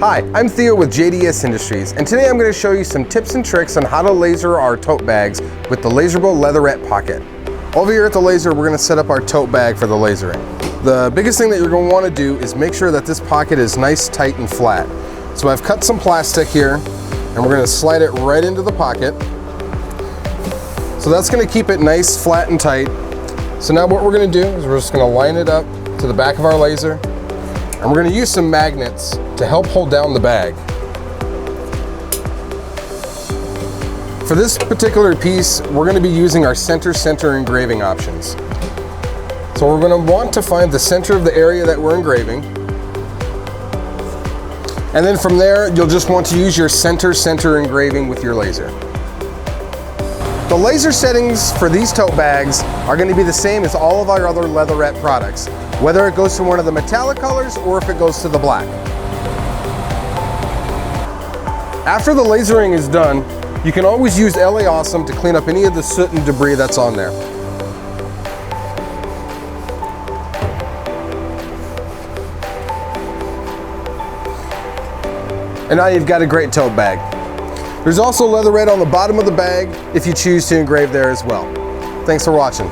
Hi, I'm Theo with JDS Industries, and today I'm going to show you some tips and tricks on how to laser our tote bags with the Laserable Leatherette pocket. Over here at the laser, we're going to set up our tote bag for the lasering. The biggest thing that you're going to want to do is make sure that this pocket is nice, tight, and flat. So I've cut some plastic here, and we're going to slide it right into the pocket. So that's going to keep it nice, flat, and tight. So now what we're going to do is we're just going to line it up to the back of our laser, and we're going to use some magnets to help hold down the bag. For this particular piece, we're going to be using our center engraving options. So we're going to want to find the center of the area that we're engraving. And then from there, you'll just want to use your center engraving with your laser. The laser settings for these tote bags are going to be the same as all of our other Leatherette products, whether it goes to one of the metallic colors or if it goes to the black. After the lasering is done, you can always use LA Awesome to clean up any of the soot and debris that's on there. And now you've got a great tote bag. There's also leatherette on the bottom of the bag if you choose to engrave there as well. Thanks for watching.